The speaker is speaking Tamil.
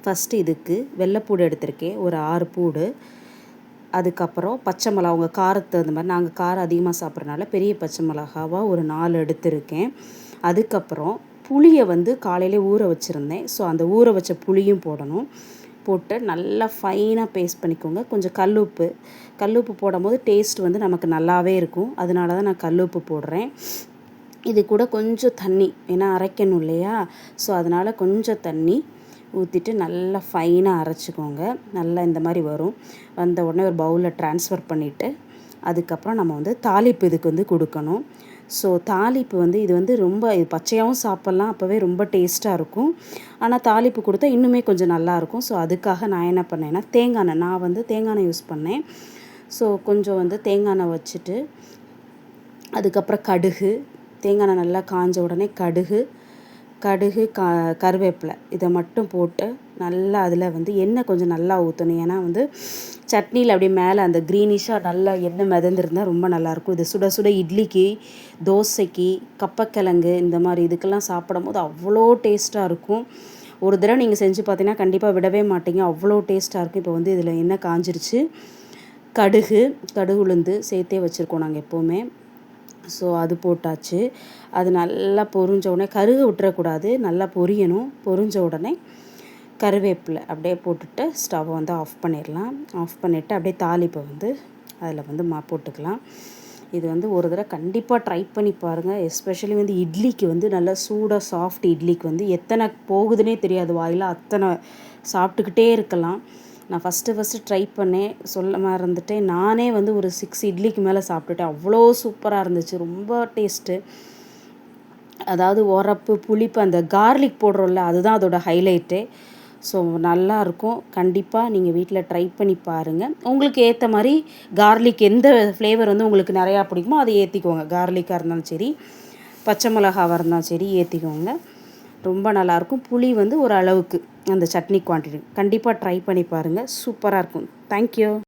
ஃபஸ்ட்டு இதுக்கு வெள்ளைப்பூடு எடுத்திருக்கேன், ஒரு 6 பூடு. அதுக்கப்புறம் பச்சை மிளகா, உங்கள் காரத்துக்கு தகுந்த மாதிரி. நாங்கள் காரம் அதிகமாக சாப்பிட்றனால பெரிய பச்சை மிளகாவாக ஒரு 4 எடுத்திருக்கேன். அதுக்கப்புறம் புளியை வந்து காலையிலே ஊற வச்சுருந்தேன். ஸோ அந்த ஊற வச்ச புளியும் போடணும். போட்டு நல்லா ஃபைனாக பேஸ்ட் பண்ணிக்கோங்க. கொஞ்சம் கல்லுப்பு போடும்போது டேஸ்ட் வந்து நமக்கு நல்லாவே இருக்கும். அதனால தான் நான் கல்லுப்பு போடுறேன். இது கூட கொஞ்சம் தண்ணி, ஏன்னா அரைக்கணும் இல்லையா? ஸோ அதனால் கொஞ்சம் தண்ணி ஊற்றிட்டு நல்லா ஃபைனாக அரைச்சிக்கோங்க. நல்லா இந்த மாதிரி வரும். வந்த உடனே ஒரு பவுலில் ட்ரான்ஸ்ஃபர் பண்ணிவிட்டு அதுக்கப்புறம் நம்ம வந்து தாளிப்பு இதுக்கு வந்து கொடுக்கணும். ஸோ தாளிப்பு வந்து இது வந்து ரொம்ப பச்சையாகவும் சாப்பிட்லாம், அப்போவே ரொம்ப டேஸ்ட்டாக இருக்கும். ஆனால் தாளிப்பு கொடுத்தா இன்னுமே கொஞ்சம் நல்லாயிருக்கும். ஸோ அதுக்காக நான் என்ன பண்ணேன்னா நான் வந்து தேங்காய் எண்ணெய் யூஸ் பண்ணேன். ஸோ கொஞ்சம் வந்து தேங்காய் எண்ணெய் வச்சுட்டு அதுக்கப்புறம் கடுகு, தேங்காய் எண்ணெய் நல்லா காஞ்ச உடனே கடுகு, கருவேப்பிலை இதை மட்டும் போட்டு நல்லா அதில் வந்து எண்ணெய் கொஞ்சம் நல்லா ஊற்றணும். ஏன்னா வந்து சட்னியில் அப்படியே மேலே அந்த க்ரீனிஷாக நல்லா எண்ணெய் மிதந்துருந்தால் ரொம்ப நல்லாயிருக்கும். இது சுட சுட இட்லிக்கு, தோசைக்கு, கப்பக்கிழங்கு இந்த மாதிரி இதுக்கெல்லாம் சாப்பிடும் போது அவ்வளோ டேஸ்ட்டாக இருக்கும். ஒரு தடவை நீங்கள் செஞ்சு பார்த்தீங்கன்னா கண்டிப்பாக விடவே மாட்டீங்க, அவ்வளோ டேஸ்ட்டாக இருக்கும். இப்போ வந்து இதில் எண்ணெய் காஞ்சிருச்சு. கடுகு உளுந்து சேர்த்தே வச்சுருக்கோம் நாங்கள் எப்போவுமே. ஸோ அது போட்டாச்சு. அது நல்லா பொரிஞ்ச உடனே கருக விட்டுறக்கூடாது, நல்லா பொரியணும். பொரிஞ்ச உடனே கருவேப்பிலை அப்படியே போட்டுட்டு ஸ்டவ்வை வந்து ஆஃப் பண்ணிடலாம். ஆஃப் பண்ணிவிட்டு அப்படியே தாளிப்பை வந்து அதில் வந்து போட்டுக்கலாம். இது வந்து ஒரு தடவை கண்டிப்பாக ட்ரை பண்ணி பாருங்கள். எஸ்பெஷலி வந்து இட்லிக்கு வந்து நல்லா சூடாக சாஃப்ட் இட்லிக்கு வந்து எத்தனை போகுதுன்னே தெரியாது வாயில், அத்தனை சாப்பிட்டுக்கிட்டே இருக்கலாம். நான் ஃபஸ்ட்டு ட்ரை பண்ணேன், சொல்ல மறந்துட்டேன். நானே வந்து ஒரு 6 இட்லிக்கு மேலே சாப்பிட்டுட்டேன். அவ்வளோ சூப்பராக இருந்துச்சு, ரொம்ப டேஸ்ட்டு. அதாவது உரப்பு, புளிப்பு, அந்த கார்லிக் போடுறோம்ல, அதுதான் அதோட ஹைலைட்டே. ஸோ நல்லாயிருக்கும். கண்டிப்பாக நீங்கள் வீட்டில் ட்ரை பண்ணி பாருங்கள். உங்களுக்கு ஏற்ற மாதிரி கார்லிக் எந்த ஃப்ளேவர் வந்து உங்களுக்கு நிறையா பிடிக்குமோ அதை ஏற்றிக்கோங்க. கார்லிக்காக இருந்தாலும் சரி, பச்சை மிளகாவாக இருந்தாலும் சரி ஏற்றிக்கோங்க. ரொம்ப நல்லாயிருக்கும். புளி வந்து ஒரு அளவுக்கு அந்த சட்னி குவான்டிட்டி கண்டிப்பாக ட்ரை பண்ணி பாருங்கள். சூப்பராக இருக்கும். தேங்க்யூ.